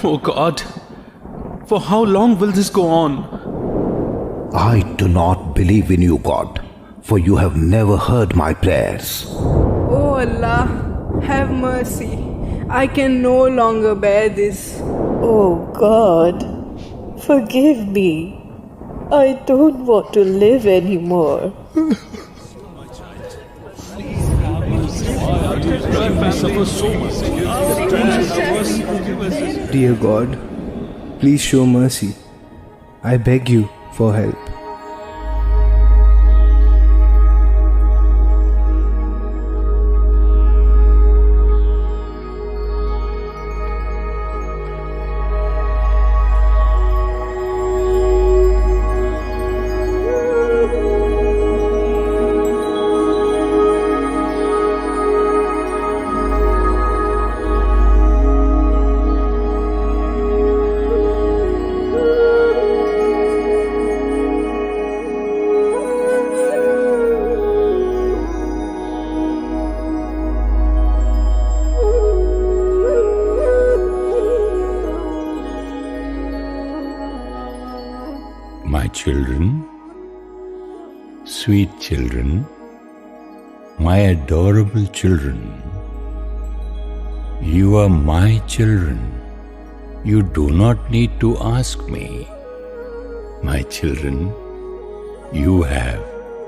Oh God, for how long will this go on? I do not believe in you, God, for you have never heard my prayers. Oh Allah, have mercy. I can no longer bear this. Oh God, forgive me. I don't want to live anymore. Dear God, please show mercy. I beg you for help. My children, sweet children, my adorable children, you are my children. You do not need to ask me. My children, you have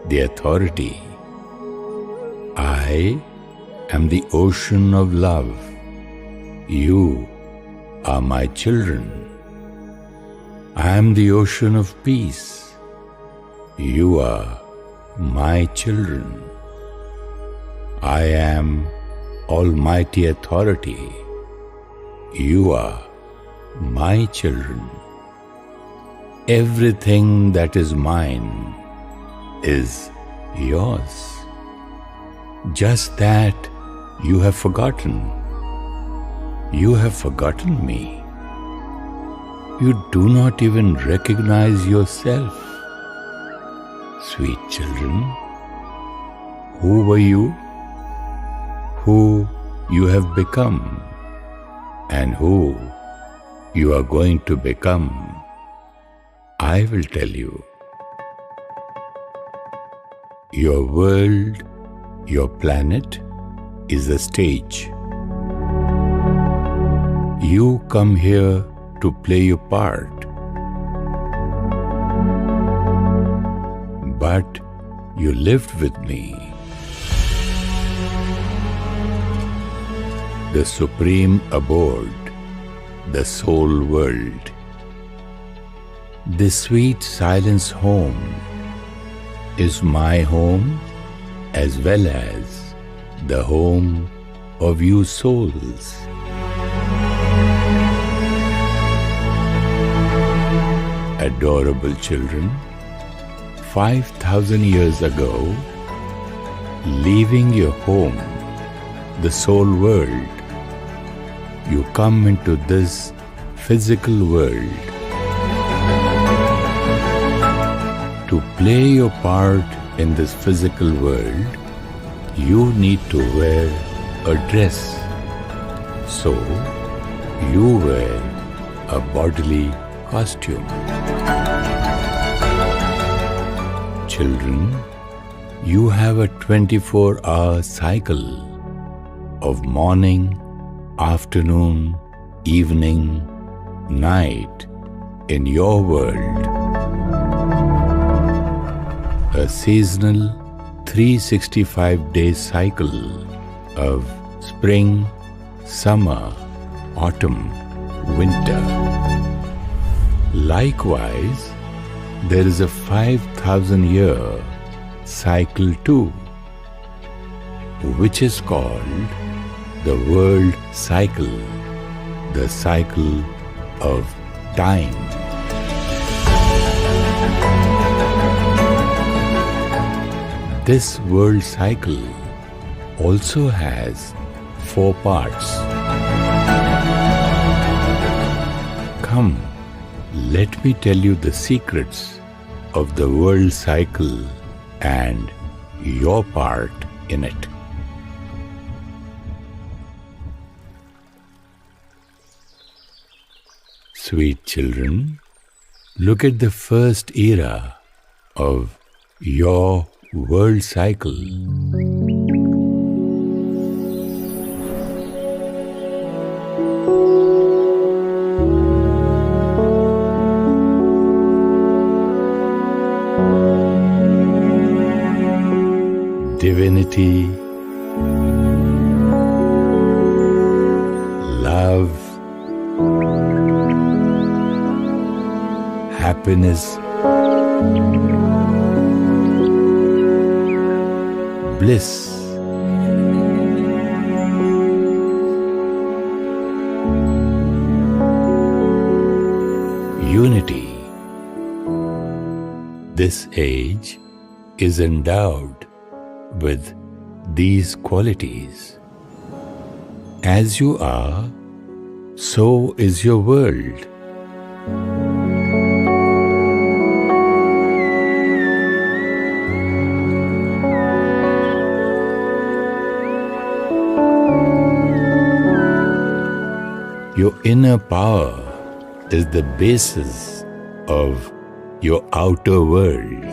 the authority. I am the ocean of love. You are my children. I am the ocean of peace. You are my children. I am Almighty Authority. You are my children. Everything that is mine is yours. Just that you have forgotten. You have forgotten me. You do not even recognize yourself. Sweet children, who were you? Who you have become? And who you are going to become? I will tell you. Your world, your planet, is a stage. You come here to play your part. But you lived with me. The supreme abode, the soul world. This sweet silence home is my home as well as the home of you souls. Adorable children, 5,000 years ago, leaving your home, the soul world, you come into this physical world. To play your part in this physical world, you need to wear a dress. So, you wear a bodily costume. Children, you have a 24-hour cycle of morning, afternoon, evening, night in your world. A seasonal 365-day cycle of spring, summer, autumn, winter. Likewise, there is a 5,000-year cycle too, which is called the world cycle, the cycle of time. This world cycle also has 4 parts. Come, let me tell you the secrets of the world cycle and your part in it. Sweet children, look at the first era of your world cycle. Divinity, love, happiness, bliss, unity. This age is endowed with these qualities. As you are, so is your world. Your inner power is the basis of your outer world.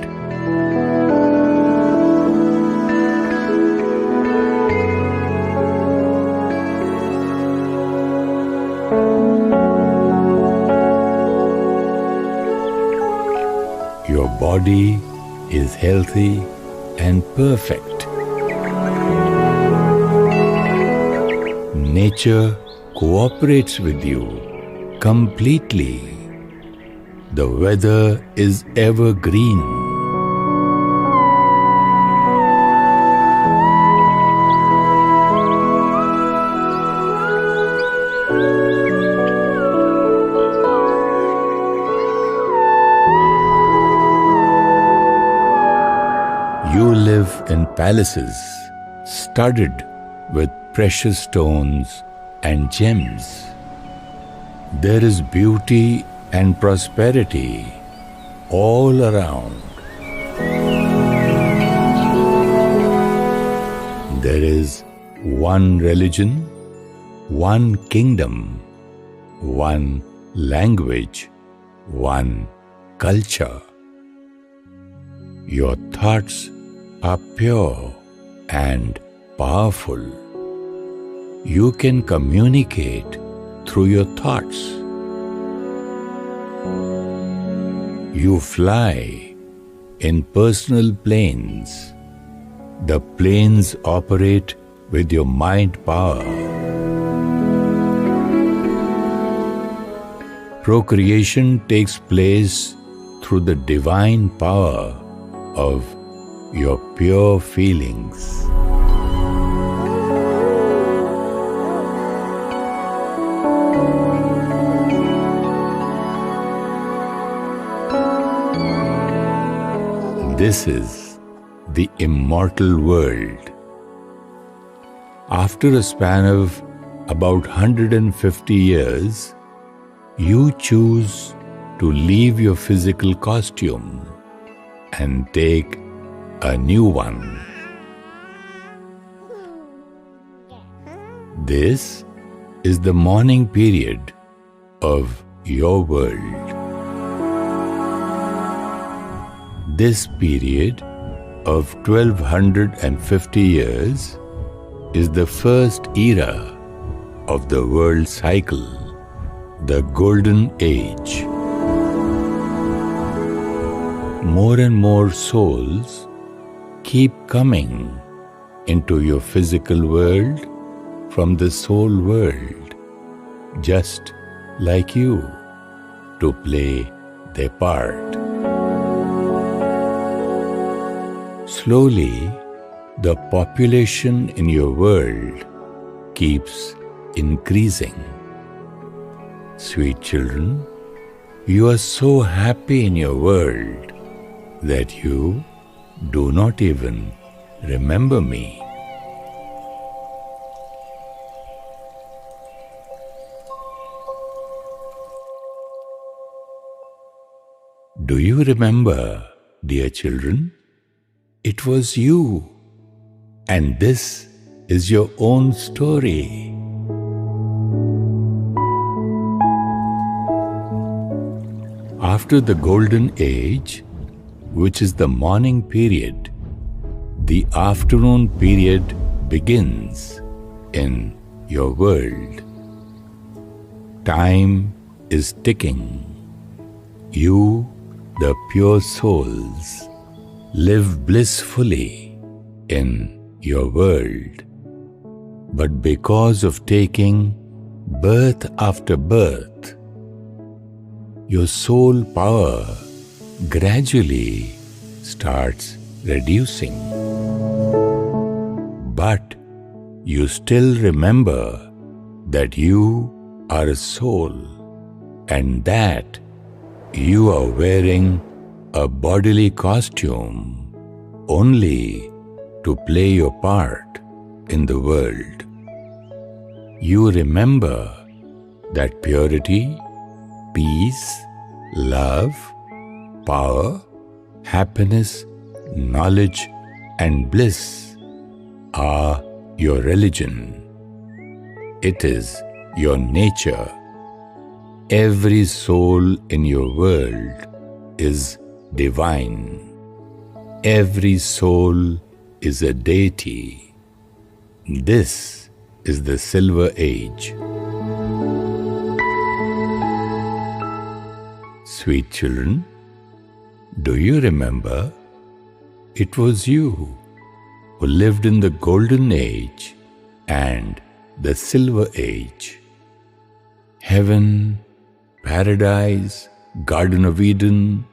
Your body is healthy and perfect. Nature cooperates with you completely. The weather is evergreen. You live in palaces studded with precious stones and gems. There is beauty and prosperity all around. There is one religion, one kingdom, one language, one culture. Your thoughts are pure and powerful. You can communicate through your thoughts. You fly in personal planes. The planes operate with your mind power. Procreation takes place through the divine power of your pure feelings. This is the immortal world. After a span of about 150 years, you choose to leave your physical costume and take a new one. This is the morning period of your world. This period of 1250 years is the first era of the world cycle, the Golden Age. More and more souls keep coming into your physical world from the soul world, just like you, to play their part. Slowly, the population in your world keeps increasing. Sweet children, you are so happy in your world that you do not even remember me. Do you remember, dear children? It was you, and this is your own story. After the golden age, which is the morning period, the afternoon period begins in your world. Time is ticking. You, the pure souls, live blissfully in your world. But because of taking birth after birth, your soul power gradually starts reducing. But you still remember that you are a soul and that you are wearing a bodily costume only to play your part in the world. You remember that purity, peace, love, power, happiness, knowledge, and bliss are your religion. It is your nature. Every soul in your world is divine. Every soul is a deity. This is the Silver Age. Sweet children, do you remember? It was you who lived in the Golden Age and the Silver Age. Heaven, paradise, Garden of Eden,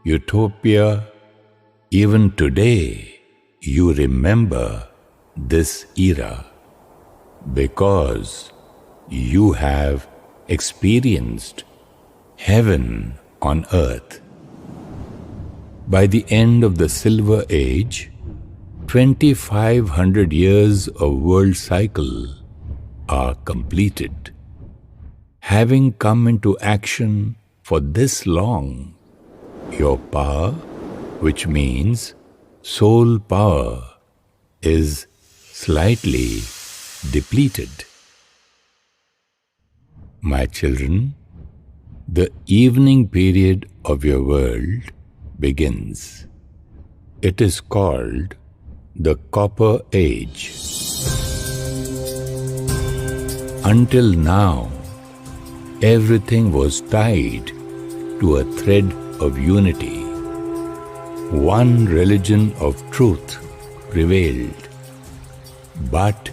utopia, even today you remember this era because you have experienced heaven on earth. By the end of the Silver Age, 2,500 years of world cycle are completed. Having come into action for this long, your power, which means soul power, is slightly depleted. My children, the evening period of your world begins. It is called the Copper Age. Until now, everything was tied to a thread of unity. One religion of truth prevailed. But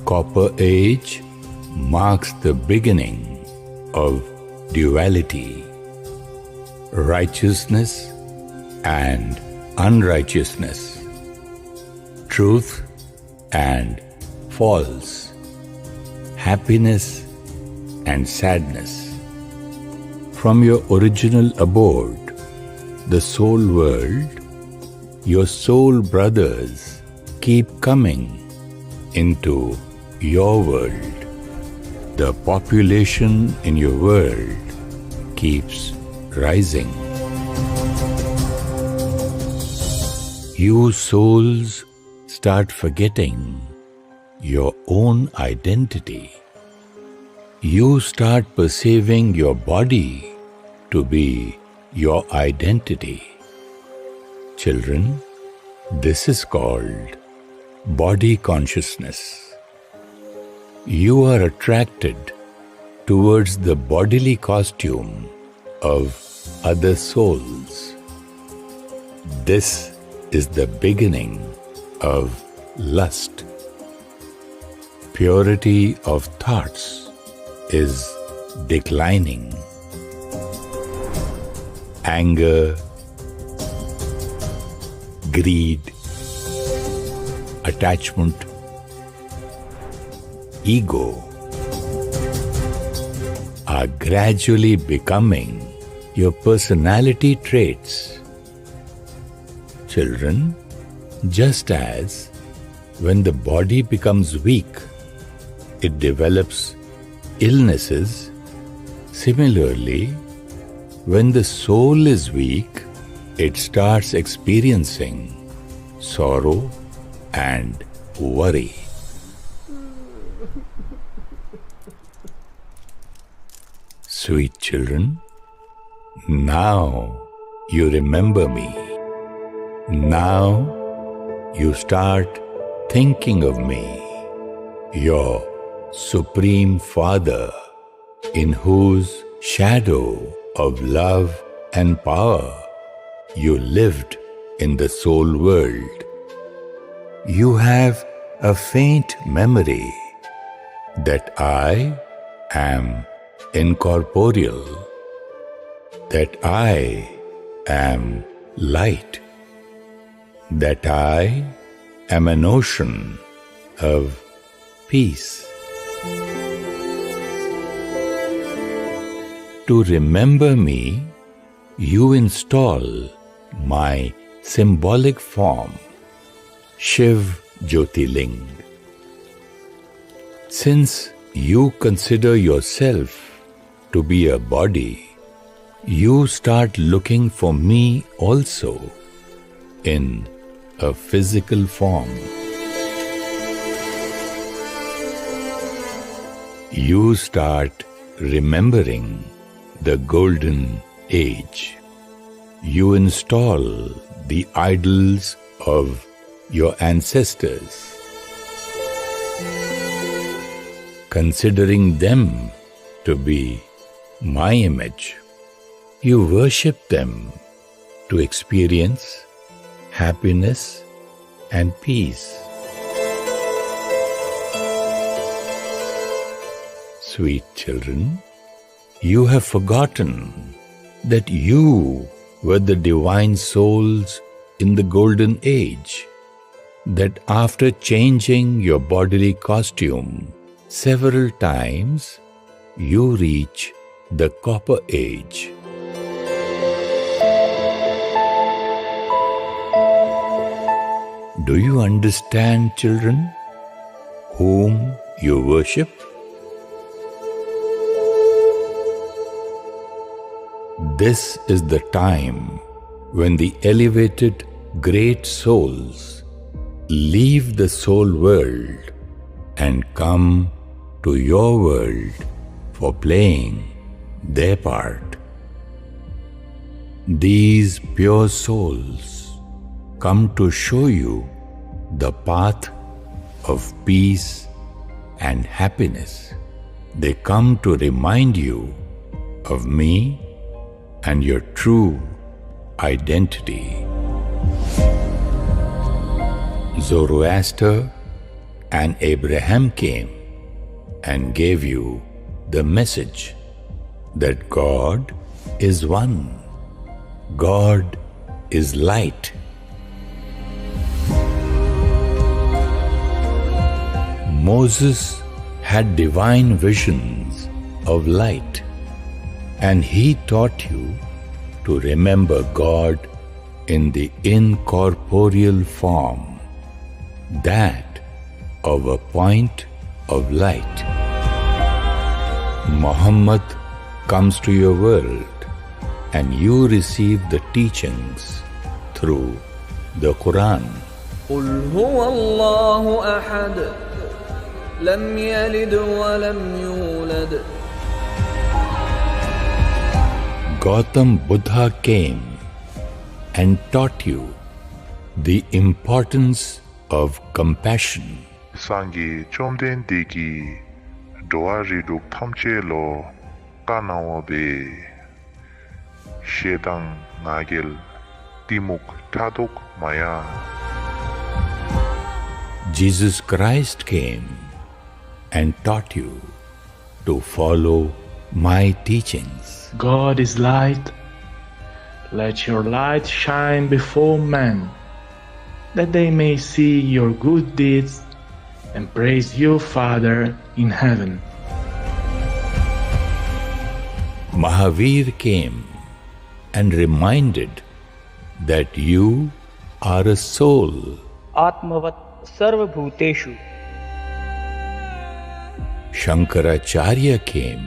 Copper Age marks the beginning of duality, righteousness and unrighteousness, truth and false, happiness and sadness. From your original abode, the soul world, your soul brothers keep coming into your world. The population in your world keeps rising. You souls start forgetting your own identity. You start perceiving your body to be your identity. Children, this is called body consciousness. You are attracted towards the bodily costume of other souls. This is the beginning of lust. Purity of thoughts is declining. Anger, greed, attachment, ego are gradually becoming your personality traits. Children, just as when the body becomes weak, it develops illnesses, similarly, when the soul is weak, it starts experiencing sorrow and worry. Sweet children, Now you remember me. Now you start thinking of me, your Supreme Father, in whose shadow of love and power you lived in the soul world. You have a faint memory that I am incorporeal, that I am light, that I am an ocean of peace. To remember me, you install my symbolic form, Shiv Jyotirling. Since you consider yourself to be a body, you start looking for me also in a physical form. You start remembering the golden age. You install the idols of your ancestors, considering them to be my image. You worship them to experience happiness and peace. Sweet children, you have forgotten that you were the divine souls in the golden age, that after changing your bodily costume several times, you reach the copper age. Do you understand, children, whom you worship? This is the time when the elevated great souls leave the soul world and come to your world for playing their part. These pure souls come to show you the path of peace and happiness. They come to remind you of me and your true identity. Zoroaster and Abraham came and gave you the message that God is one. God is light. Moses had divine visions of light, and he taught you to remember God in the incorporeal form, that of a point of light. Muhammad comes to your world and you receive the teachings through the Quran. قل هو الله أحد لم يلد ولم يولد. Gautam Buddha came and taught you the importance of compassion. 상기 좀된 디기 도아리룩 탐체로 까나와베 셰당 나겔 디묵 타독 마야. Jesus Christ came and taught you to follow my teachings. God is light. Let your light shine before men, that they may see your good deeds and praise you, Father in heaven. Mahavir came and reminded that you are a soul. Atmavat sarvabhuteshu. Shankaracharya came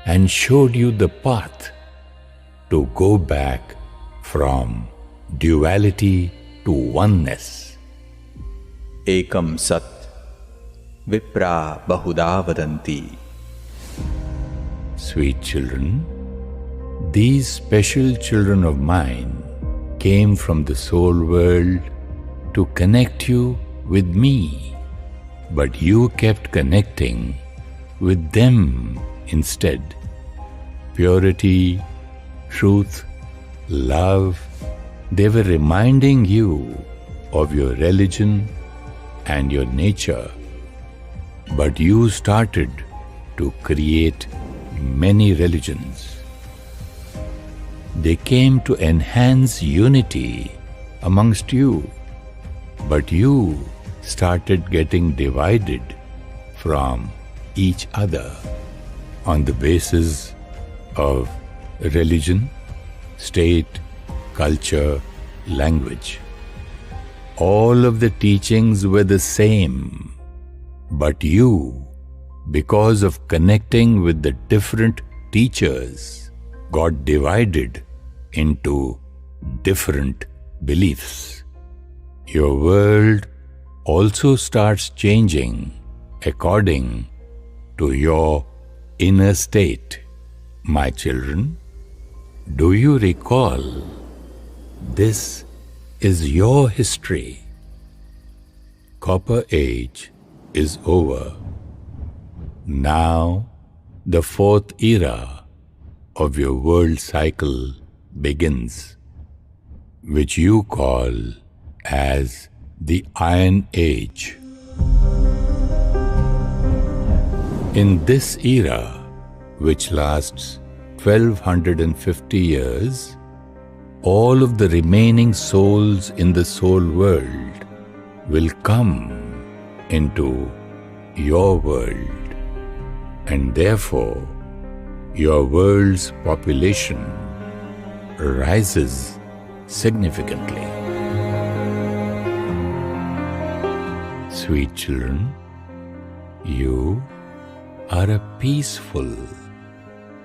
and showed you the path to go back from duality to oneness. Ekam sat vipra bahuda vadanti. Sweet children, These special children of mine came from the soul world to connect you with me, but you kept connecting with them instead. Purity, truth, love, they were reminding you of your religion and your nature, but you started to create many religions. They came to enhance unity amongst you, but you started getting divided from each other on the basis of religion, state, culture, language. All of the teachings were the same, but you, because of connecting with the different teachers, got divided into different beliefs. Your world also starts changing according to your inner state. My children, do you recall? This is your history. Copper Age is over. Now the fourth era of your world cycle begins, which you call as the Iron Age. In this era, which lasts 1250 years, all of the remaining souls in the soul world will come into your world, and therefore your world's population rises significantly. Sweet children, you are a peaceful,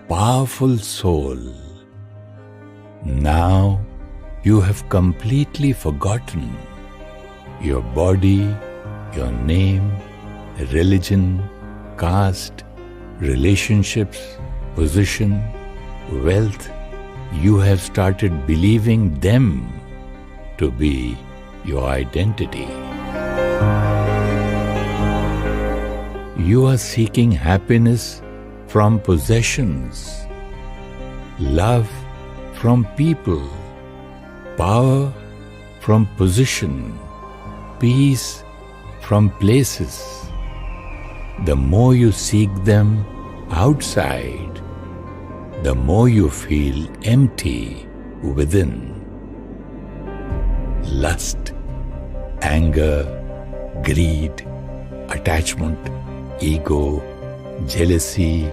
powerful soul. Now you have completely forgotten your body, your name, religion, caste, relationships, position, wealth. You have started believing them to be your identity. You are seeking happiness from possessions, love from people, power from position, peace from places. The more you seek them outside, the more you feel empty within. Lust, anger, greed, attachment, ego, jealousy,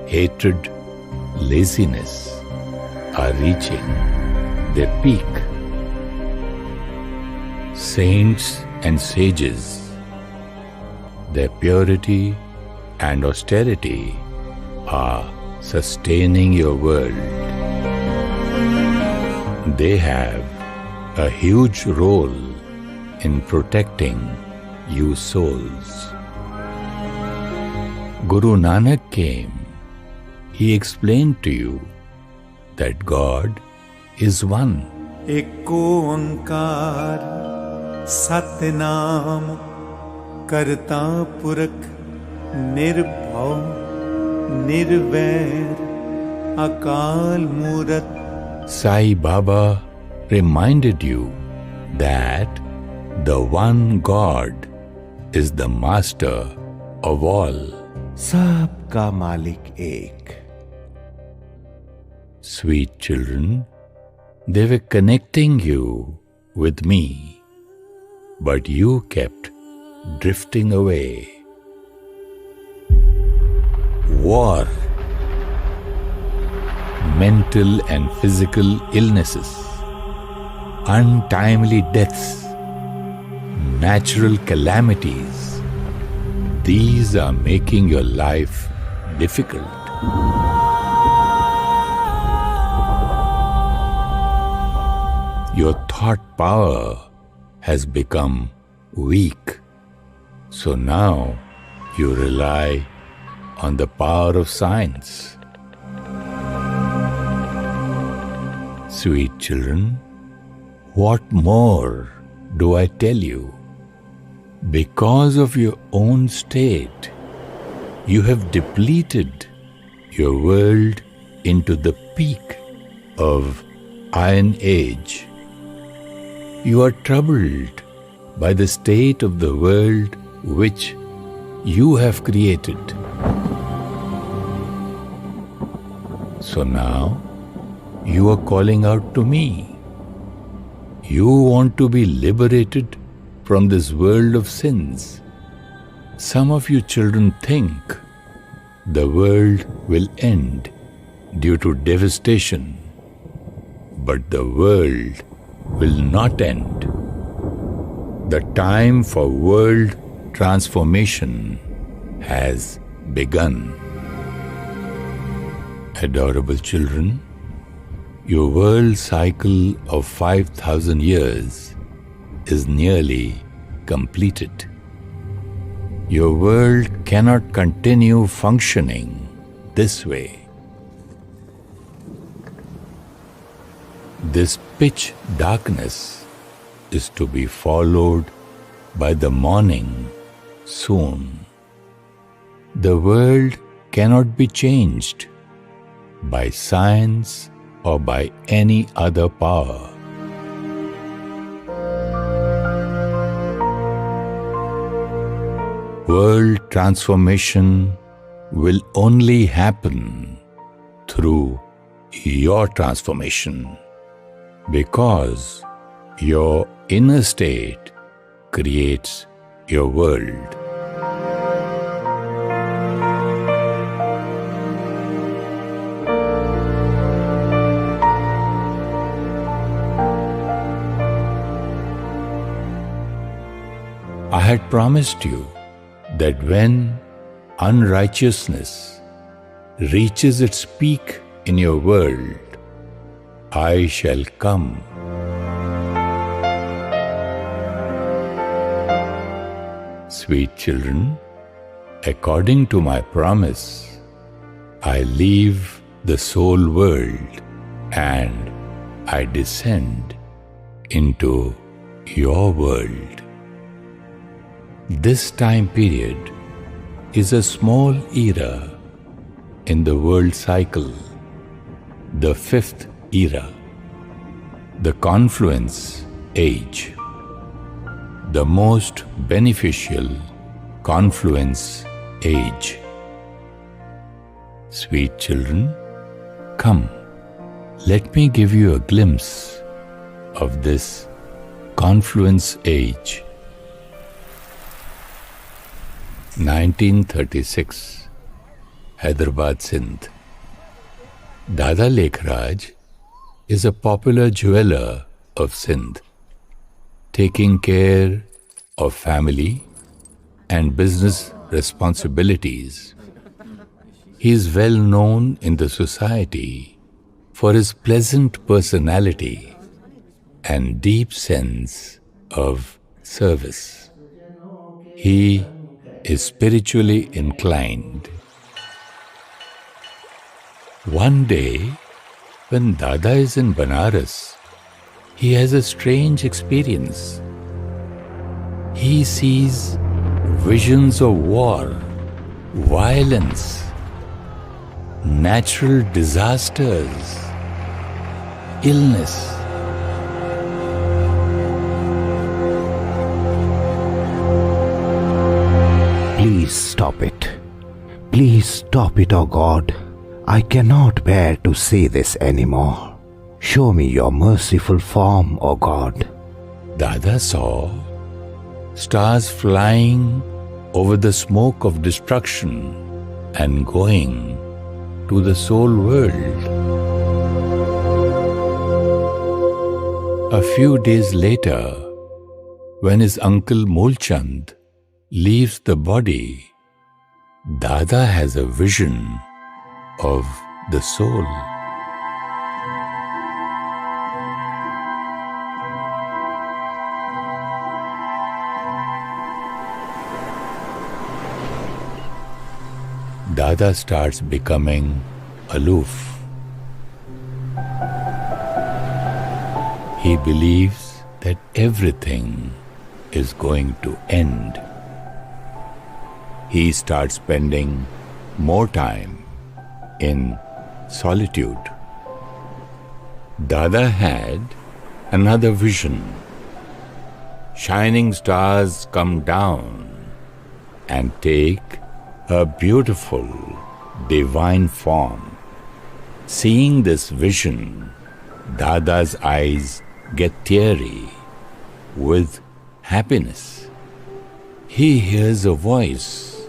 hatred, laziness are reaching their peak. Saints and sages, their purity and austerity are sustaining your world. They have a huge role in protecting you souls. Guru Nanak came. He explained to you that God is one. एको ओंकार सतनाम करता पुरख निर्भव निर्वैर अकाल मूरत. Sai Baba reminded you that the one God is the master of all. सबका मालिक एक. Sweet children, they were connecting you with me, but you kept drifting away. War, mental and physical illnesses, untimely deaths, natural calamities, these are making your life difficult. Your thought power has become weak, so now you rely on the power of science. Sweet children, what more do I tell you? Because of your own state, you have depleted your world into the peak of Iron Age. You are troubled by the state of the world which you have created. So now you are calling out to me. You want to be liberated from this world of sins. Some of you children think the world will end due to devastation, but the world will not end. The time for world transformation has begun. Adorable children, your world cycle of 5,000 years is nearly completed. Your world cannot continue functioning this way. This pitch darkness is to be followed by the morning soon. The world cannot be changed by science or by any other power. World transformation will only happen through your transformation, because your inner state creates your world. I had promised you that when unrighteousness reaches its peak in your world, I shall come. Sweet children, according to my promise, I leave the soul world and I descend into your world. This time period is a small era in the world cycle, the fifth era, the confluence age, the most beneficial confluence age. Sweet children, come, let me give you a glimpse of this confluence age. 1936, Hyderabad, Sindh. Dada Lekhraj is a popular jeweler of Sindh, taking care of family and business responsibilities. He is well known in the society for his pleasant personality and deep sense of service. He is spiritually inclined. One day, when Dada is in Banaras, he has a strange experience. He sees visions of war, violence, natural disasters, illness. Please stop it. Please stop it, O God. I cannot bear to see this anymore. Show me your merciful form, O God. Dada saw stars flying over the smoke of destruction and going to the soul world. A few days later, when his uncle Mulchand leaves the body, Dada has a vision of the soul. Dada starts becoming aloof. he believes that everything is going to end. He starts spending more time in solitude. Dada had another vision. Shining stars come down and take a beautiful divine form. Seeing this vision, Dada's eyes get teary with happiness. He hears a voice.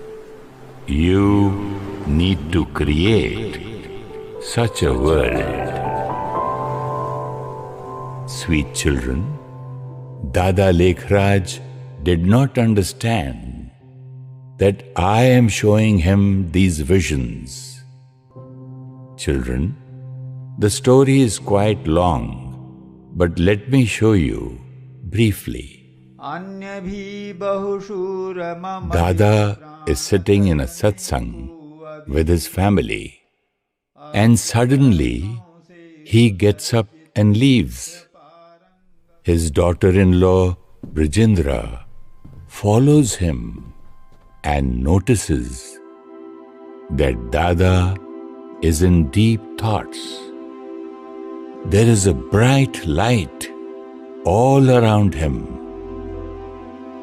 You need to create such a world. Sweet children, Dada Lekhraj did not understand that I am showing him these visions. Children, the story is quite long, but let me show you briefly. Dada is sitting in a satsang with his family, and suddenly he gets up and leaves. His daughter-in-law, Brijendra, follows him and notices that Dada is in deep thoughts. There is a bright light all around him.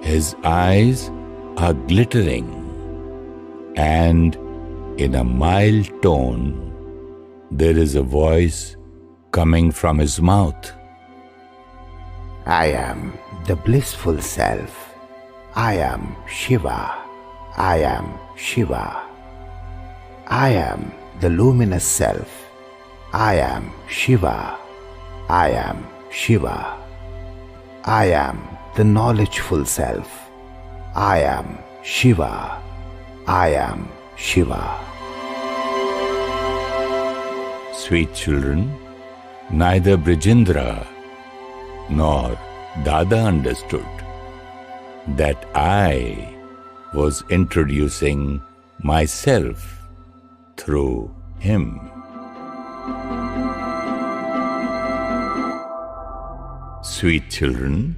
His eyes are glittering, and in a mild tone, there is a voice coming from his mouth. I am the blissful self. I am Shiva. I am Shiva. I am the luminous self. I am Shiva. I am Shiva. I am the knowledgeful self. I am Shiva. I am Shiva. Sweet children, neither Brijendra nor Dada understood that I was introducing myself through him. Sweet children,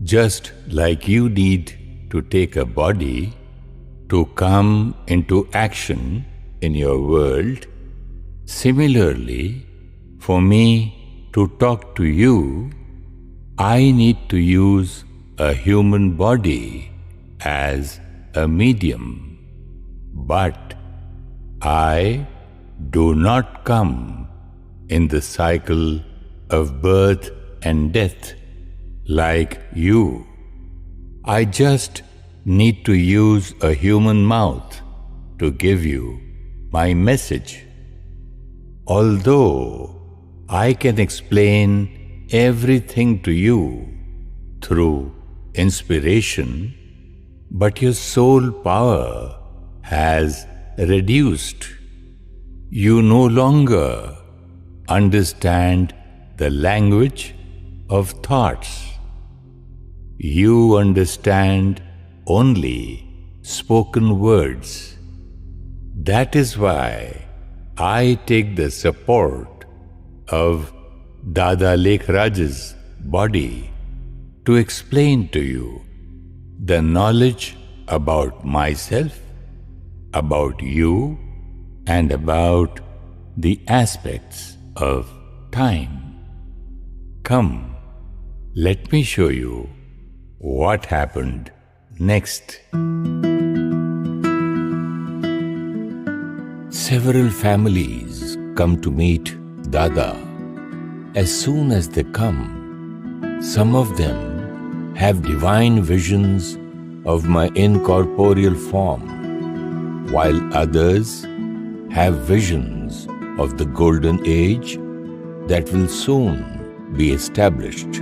just like you need to take a body to come into action in your world, similarly, for me to talk to you, I need to use a human body as a medium. But I do not come in the cycle of birth and death like you. I just need to use a human mouth to give you my message. Although I can explain everything to you through inspiration, but your soul power has reduced. You no longer understand the language of thoughts. You understand only spoken words. That is why I take the support of Dada Lekhraj's body to explain to you the knowledge about myself, about you, and about the aspects of time. Come, let me show you what happened next. Several families come to meet Dada. As soon as they come, some of them have divine visions of my incorporeal form, while others have visions of the golden age that will soon be established.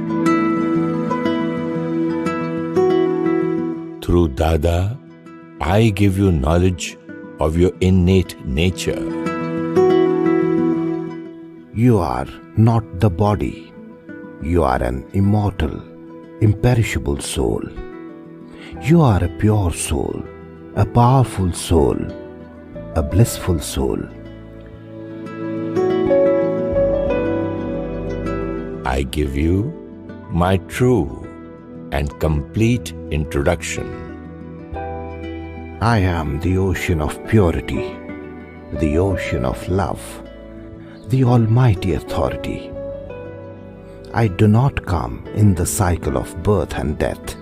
Through Dada, I give you knowledge of your innate nature. You are not the body. You are an immortal, imperishable soul. You are a pure soul, a powerful soul, a blissful soul. I give you my true and complete introduction. I am the ocean of purity, the ocean of love, the almighty authority. I do not come in the cycle of birth and death.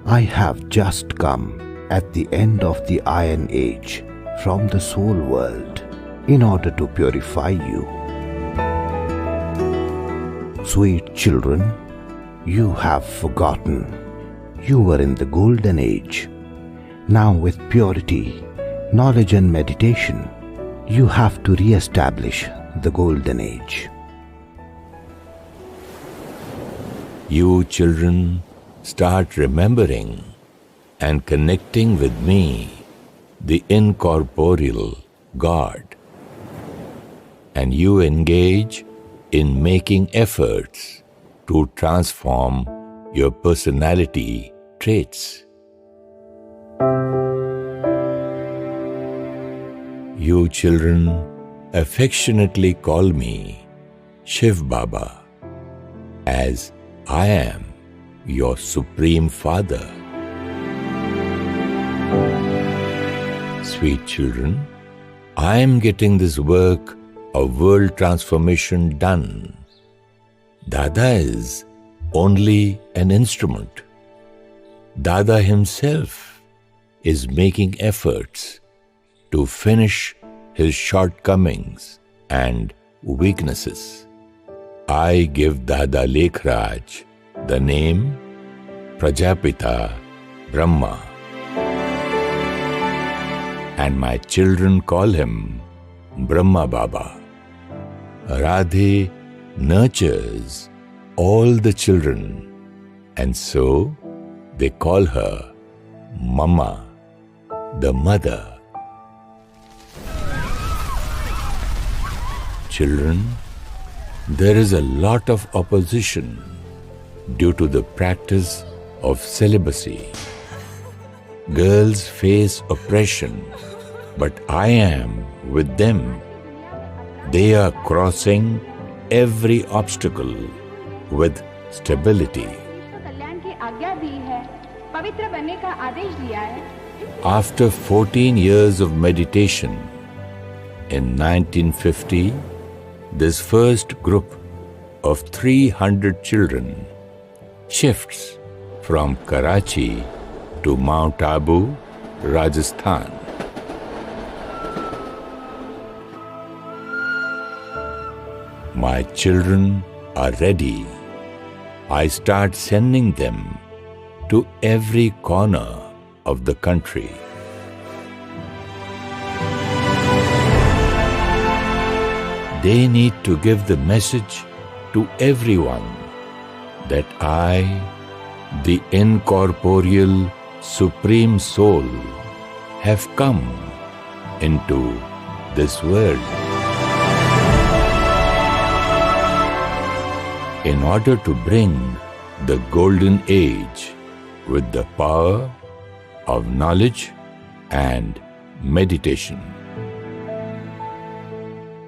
I have just come at the end of the Iron Age from the soul world in order to purify you. Sweet children, you have forgotten. You were in the golden age. Now with purity, knowledge and meditation, you have to re-establish the golden age. You children start remembering and connecting with me, the incorporeal God. And you engage in making efforts to transform your personality traits. You children affectionately call me Shiv Baba, as I am your Supreme Father. Sweet children, I am getting this work of world transformation done. Dada is only an instrument. Dada himself is making efforts to finish his shortcomings and weaknesses. I give Dada Lekhraj the name Prajapita Brahma, and my children call him Brahma Baba. Radhe nurtures all the children, and so they call her Mama, the mother. Children, there is a lot of opposition due to the practice of celibacy. Girls face oppression, but I am with them. They are crossing every obstacle with stability. After 14 years of meditation, in 1950, this first group of 300 children shifts from Karachi to Mount Abu, Rajasthan. My children are ready. I start sending them to every corner of the country. They need to give the message to everyone that I, the incorporeal Supreme Soul, have come into this world. In order to bring the golden age with the power of knowledge and meditation.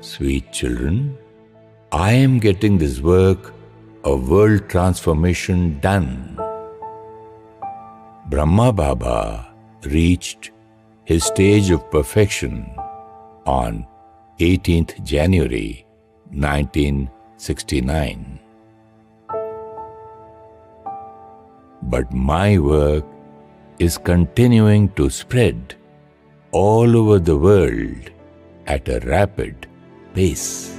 Sweet children, I am getting this work of world transformation done. Brahma Baba reached his stage of perfection on 18th January 1969. But my work is continuing to spread all over the world at a rapid pace.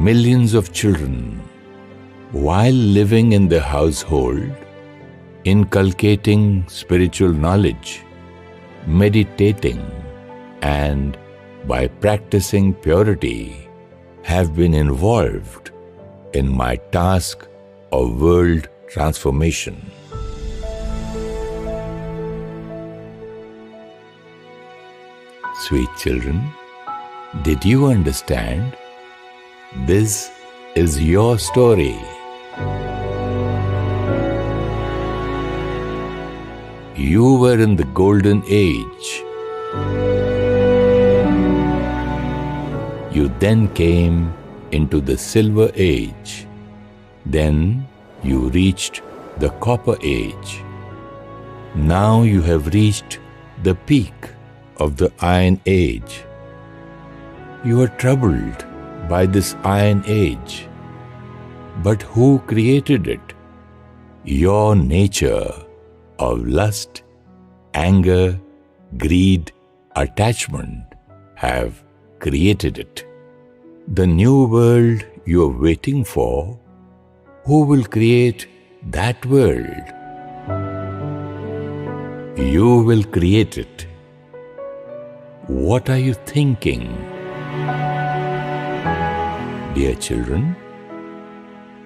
millions of children, while living in the household, inculcating spiritual knowledge, meditating, and by practicing purity, have been involved in my task of world transformation. Sweet children, did you understand? This is your story. You were in the golden age. You then came into the silver age. Then you reached the copper age. Now you have reached the peak of the iron age. You are troubled by this iron age. But who created it? Your nature of lust, anger, greed, attachment have created it. The new world you are waiting for, who will create that world? You will create it. What are you thinking? Dear children,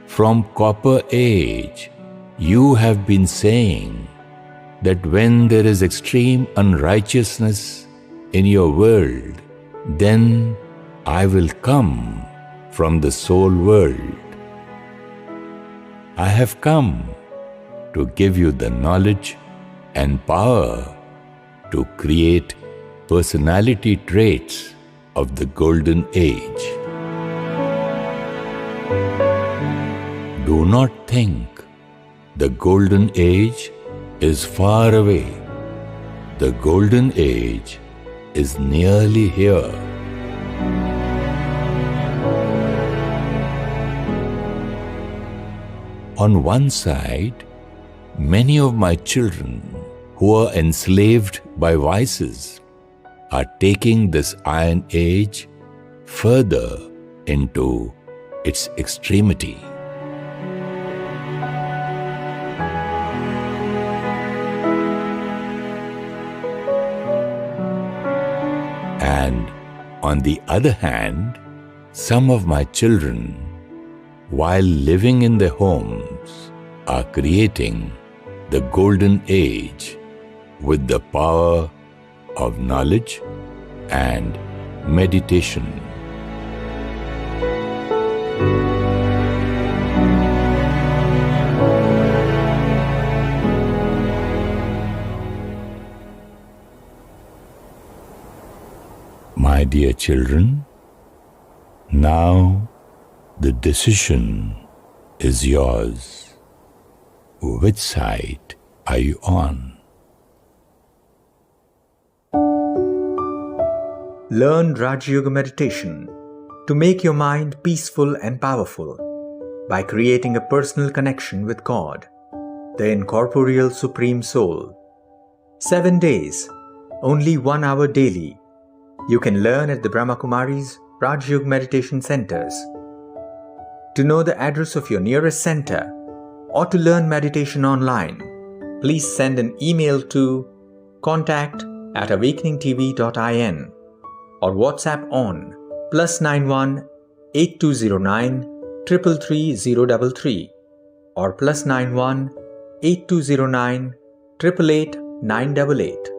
from copper age, you have been saying that when there is extreme unrighteousness in your world, then I will come from the soul world. I have come to give you the knowledge and power to create personality traits of the golden age. Do not think the golden age is far away. The golden age is nearly here. On one side, many of my children who are enslaved by vices are taking this iron age further into its extremity. And on the other hand, some of my children, while living in their homes, are creating the golden age with the power of knowledge and meditation. My dear children, now the decision is yours. Which side are you on? Learn Raja Yoga meditation to make your mind peaceful and powerful by creating a personal connection with God, the incorporeal Supreme Soul. 7 days, only 1 hour daily. You can learn at the Brahma Kumaris Raja Yoga meditation centers. To know the address of your nearest center or to learn meditation online, please send an email to contact@awakeningtv.in or WhatsApp on +91 8209 333 033 or +91 8209 888 988.